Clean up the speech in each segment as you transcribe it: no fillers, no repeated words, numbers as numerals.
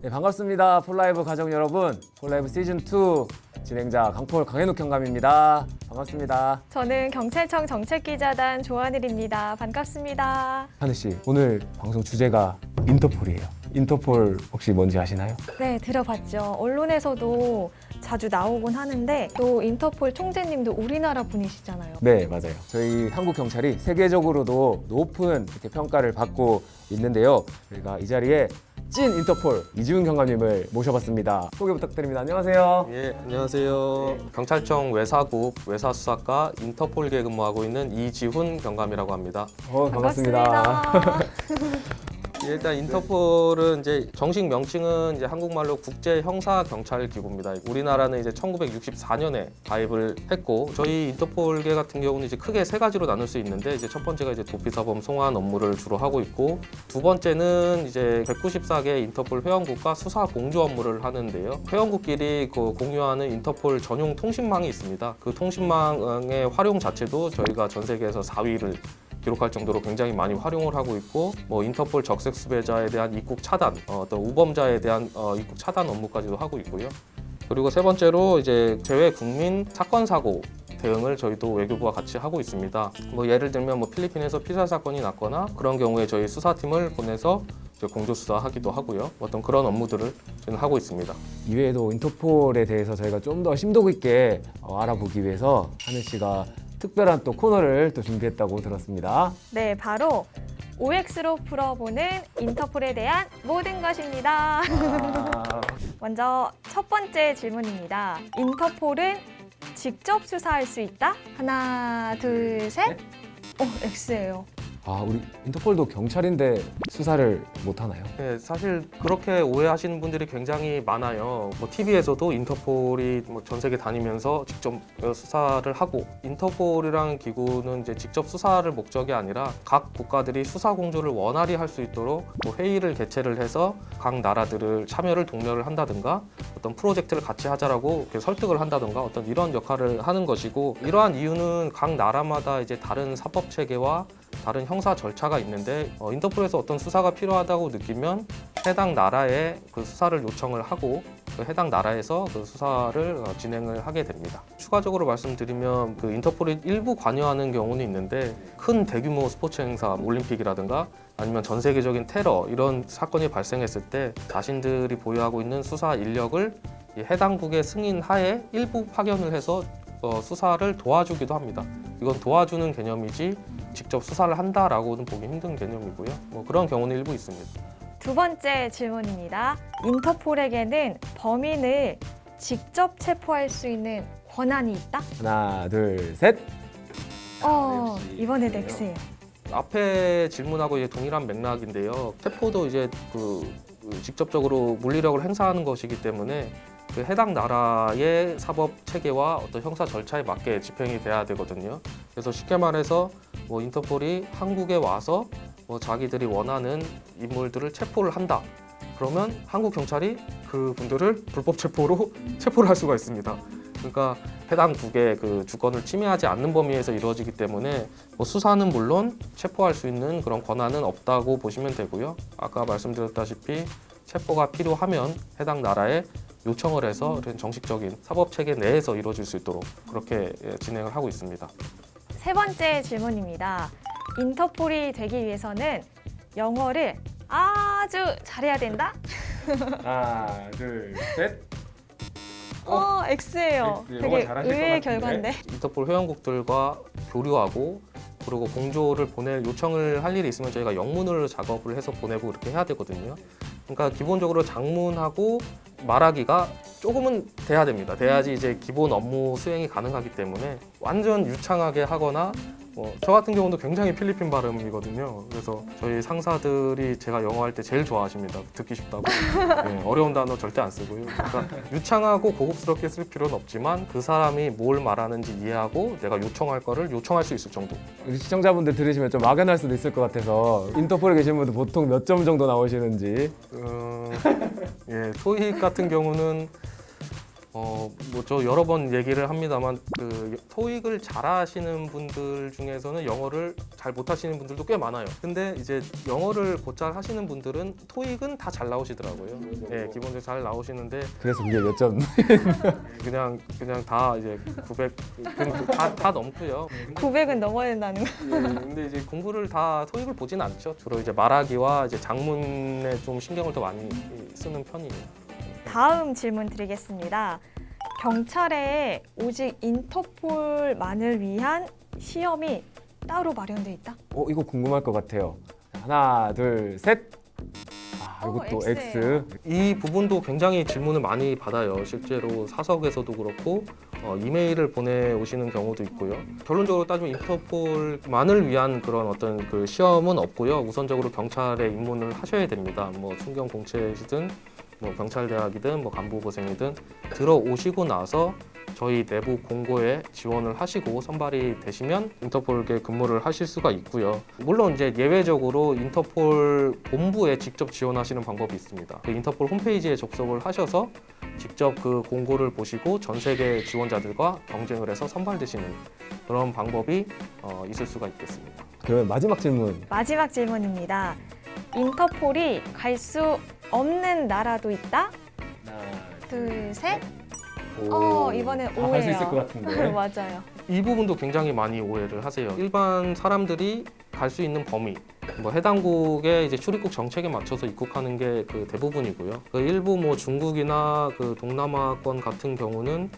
네, 반갑습니다. 폴라이브 가족 여러분. 폴라이브 시즌2 진행자 강폴 강현욱 경감입니다. 반갑습니다. 저는 경찰청 정책기자단 조하늘입니다. 반갑습니다. 하늘 씨, 오늘 방송 주제가 인터폴이에요. 인터폴 혹시 뭔지 아시나요? 네, 들어봤죠. 언론에서도 자주 나오곤 하는데 또 인터폴 총재님도 우리나라 분이시잖아요. 네, 맞아요. 저희 한국 경찰이 세계적으로도 높은 이렇게 평가를 받고 있는데요. 저희가 이 자리에 찐 인터폴 이지훈 경감님을 모셔봤습니다. 소개 부탁드립니다. 안녕하세요. 예, 안녕하세요. 경찰청 외사국 외사수사과 인터폴계에 근무하고 있는 이지훈 경감이라고 합니다. 반갑습니다. 예, 일단 인터폴은 이제 정식 명칭은 이제 한국말로 국제 형사 경찰 기구입니다. 우리나라는 이제 1964년에 가입을 했고 저희 인터폴계 같은 경우는 이제 크게 세 가지로 나눌 수 있는데 이제 첫 번째가 이제 도피사범 송환 업무를 주로 하고 있고 두 번째는 이제 194개 인터폴 회원국과 수사 공조 업무를 하는데요. 회원국끼리 그 공유하는 인터폴 전용 통신망이 있습니다. 그 통신망의 활용 자체도 저희가 전 세계에서 4위를 기록할 정도로 굉장히 많이 활용을 하고 있고 뭐 인터폴 적색 수배자에 대한 입국 차단, 또 우범자에 대한 입국 차단 업무까지도 하고 있고요. 그리고 세 번째로 이제 재외 국민 사건 사고 대응을 저희도 외교부와 같이 하고 있습니다. 뭐 예를 들면 뭐 필리핀에서 피살 사건이 났거나 그런 경우에 저희 수사팀을 보내서 공조 수사하기도 하고요. 어떤 그런 업무들을 저는 하고 있습니다. 이외에도 인터폴에 대해서 저희가 좀 더 심도 깊게 알아보기 위해서 하늘 씨가 특별한 또 코너를 또 준비했다고 들었습니다. 네, 바로 OX로 풀어보는 인터폴에 대한 모든 것입니다. 먼저 첫 번째 질문입니다. 인터폴은 직접 수사할 수 있다? 하나, 둘, 셋. X예요. 우리 인터폴도 경찰인데 수사를 못 하나요? 네, 사실 그렇게 오해하시는 분들이 굉장히 많아요. 뭐 TV에서도 인터폴이 뭐 전 세계 다니면서 직접 수사를 하고 인터폴이라는 기구는 이제 직접 수사를 목적이 아니라 각 국가들이 수사 공조를 원활히 할 수 있도록 뭐 회의를 개최를 해서 각 나라들을 참여를 독려를 한다든가 어떤 프로젝트를 같이 하자라고 이렇게 설득을 한다든가 어떤 이런 역할을 하는 것이고 이러한 이유는 각 나라마다 이제 다른 사법 체계와 다른 형사 절차가 있는데 인터폴에서 어떤 수사가 필요하다고 느끼면 해당 나라에 그 수사를 요청을 하고 그 해당 나라에서 그 수사를 진행을 하게 됩니다. 추가적으로 말씀드리면 그 인터폴이 일부 관여하는 경우는 있는데 큰 대규모 스포츠 행사, 올림픽이라든가 아니면 전 세계적인 테러 이런 사건이 발생했을 때 자신들이 보유하고 있는 수사 인력을 이 해당국의 승인 하에 일부 파견을 해서 수사를 도와주기도 합니다. 이건 도와주는 개념이지 직접 수사를 한다라고는 보기 힘든 개념이고요. 뭐 그런 경우는 일부 있습니다. 두 번째 질문입니다. 인터폴에게는 범인을 직접 체포할 수 있는 권한이 있다? 하나, 둘, 셋. 이번에도 X예요. 앞에 질문하고 이제 동일한 맥락인데요. 체포도 이제 직접적으로 물리력을 행사하는 것이기 때문에 그 해당 나라의 사법 체계와 어떤 형사 절차에 맞게 집행이 돼야 되거든요. 그래서 쉽게 말해서 뭐 인터폴이 한국에 와서 뭐 자기들이 원하는 인물들을 체포를 한다. 그러면 한국 경찰이 그 분들을 불법 체포로 체포를 할 수가 있습니다. 그러니까 해당 국의 그 주권을 침해하지 않는 범위에서 이루어지기 때문에 뭐 수사는 물론 체포할 수 있는 그런 권한은 없다고 보시면 되고요. 아까 말씀드렸다시피 체포가 필요하면 해당 나라에 요청을 해서 정식적인 사법 체계 내에서 이루어질 수 있도록 그렇게 진행을 하고 있습니다. 세 번째 질문입니다. 인터폴이 되기 위해서는 영어를 아주 잘해야 된다? 하나, 둘, 셋. X예요. X. 영어 되게 잘하실 것 의외의 같은데? 결과인데. 인터폴 회원국들과 교류하고 그리고 공조를 보낼 요청을 할 일이 있으면 저희가 영문으로 작업을 해서 보내고 그렇게 해야 되거든요. 그러니까 기본적으로 장문하고 말하기가 조금은 돼야 됩니다. 돼야지 이제 기본 업무 수행이 가능하기 때문에 완전 유창하게 하거나 저 같은 경우도 굉장히 필리핀 발음이거든요. 그래서 저희 상사들이 제가 영어 할 때 제일 좋아하십니다. 듣기 쉽다고. 네, 어려운 단어 절대 안 쓰고요. 그러니까 유창하고 고급스럽게 쓸 필요는 없지만 그 사람이 뭘 말하는지 이해하고 내가 요청할 거를 요청할 수 있을 정도. 우리 시청자분들 들으시면 좀 막연할 수도 있을 것 같아서 인터폴에 계신 분들 보통 몇 점 정도 나오시는지. 예, 토익 같은 경우는 뭐 저 여러 번 얘기를 합니다만 그 토익을 잘하시는 분들 중에서는 영어를 잘 못하시는 분들도 꽤 많아요. 근데 이제 영어를 곧잘 하시는 분들은 토익은 다 잘 나오시더라고요. 네, 기본적으로 잘 나오시는데 그래서 그게 몇 점? 그냥 다 이제 900 다 넘고요. 900은 넘어야 된다는 거. 근데 이제 공부를 다 토익을 보진 않죠. 주로 이제 말하기와 이제 작문에 좀 신경을 더 많이 쓰는 편이에요. 다음 질문 드리겠습니다. 경찰에 오직 인터폴만을 위한 시험이 따로 마련돼 있다? 이거 궁금할 것 같아요. 하나, 둘, 셋. 이것도 X예요. X. 이 부분도 굉장히 질문을 많이 받아요. 실제로 사석에서도 그렇고 이메일을 보내오시는 경우도 있고요. 결론적으로 따지면 인터폴만을 위한 그런 어떤 그 시험은 없고요. 우선적으로 경찰에 입문을 하셔야 됩니다. 뭐 순경 공채시든 뭐 경찰대학이든 뭐 간부고생이든 들어오시고 나서 저희 내부 공고에 지원을 하시고 선발이 되시면 인터폴에 근무를 하실 수가 있고요. 물론 이제 예외적으로 인터폴 본부에 직접 지원하시는 방법이 있습니다. 그 인터폴 홈페이지에 접속을 하셔서 직접 그 공고를 보시고 전 세계 지원자들과 경쟁을 해서 선발되시는 그런 방법이 있을 수가 있겠습니다. 그러면 마지막 질문. 마지막 질문입니다. 인터폴이 갈 수 없는 나라도 있다? 하나, 둘, 셋. 오. 이번엔 다 할 수 오해요. 있을 것 같은데. 맞아요. 이 부분도 굉장히 많이 오해를 하세요. 일반 사람들이 갈 수 있는 범위, 뭐 해당국의 이제 출입국 정책에 맞춰서 입국하는 게 그 대부분이고요. 그 일부 뭐 중국이나 그 동남아권 같은 경우는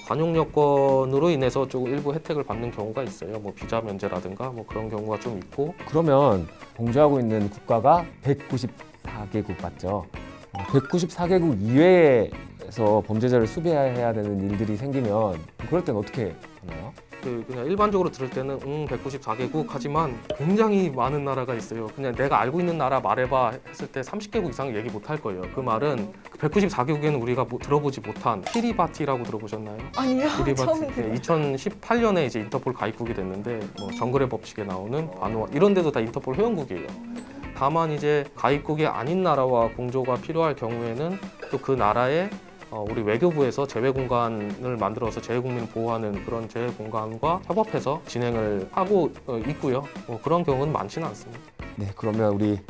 관용 여건으로 인해서 조금 일부 혜택을 받는 경우가 있어요. 뭐 비자 면제라든가 뭐 그런 경우가 좀 있고. 그러면 공조하고 있는 국가가 194개국 맞죠? 194개국 이외에서 범죄자를 수배해야 되는 일들이 생기면 그럴 땐 어떻게 하나요? 그냥 일반적으로 들을 때는 194개국 하지만 굉장히 많은 나라가 있어요. 그냥 내가 알고 있는 나라 말해봐 했을 때 30개국 이상 얘기 못 할 거예요. 그 말은 194개국에는 우리가 들어보지 못한 키리바티라고 들어보셨나요? 아니요. 처음 키리바티 들어요. 2018년에 이제 인터폴 가입국이 됐는데 뭐 정글의 법칙에 나오는 바누아 이런 데도 다 인터폴 회원국이에요. 다만 이제 가입국이 아닌 나라와 공조가 필요할 경우에는 또 그 나라의 우리 외교부에서 재외 공간을 만들어서 재외 국민을 보호하는 그런 재외 공간과 협업해서 진행을 하고 있고요. 그런 경우는 많지는 않습니다. 네, 그러면 우리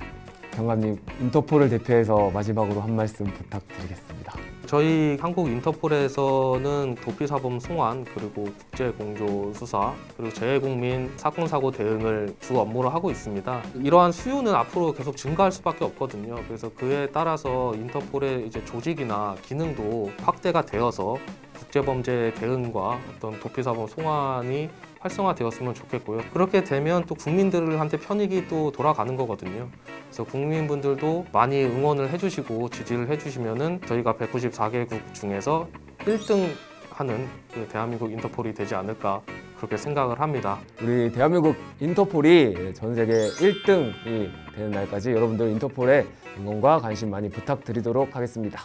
경감님 인터폴을 대표해서 마지막으로 한 말씀 부탁드리겠습니다. 저희 한국 인터폴에서는 도피사범 송환 그리고 국제공조 수사 그리고 재외국민 사건 사고 대응을 주 업무로 하고 있습니다. 이러한 수요는 앞으로 계속 증가할 수밖에 없거든요. 그래서 그에 따라서 인터폴의 이제 조직이나 기능도 확대가 되어서 국제범죄 대응과 어떤 도피사범 송환이 활성화되었으면 좋겠고요. 그렇게 되면 또 국민들한테 편익이 또 돌아가는 거거든요. 그래서 국민분들도 많이 응원을 해주시고 지지를 해주시면은 저희가 194개국 중에서 1등 하는 그 대한민국 인터폴이 되지 않을까 그렇게 생각을 합니다. 우리 대한민국 인터폴이 전 세계 1등이 되는 날까지 여러분들 인터폴에 응원과 관심 많이 부탁드리도록 하겠습니다.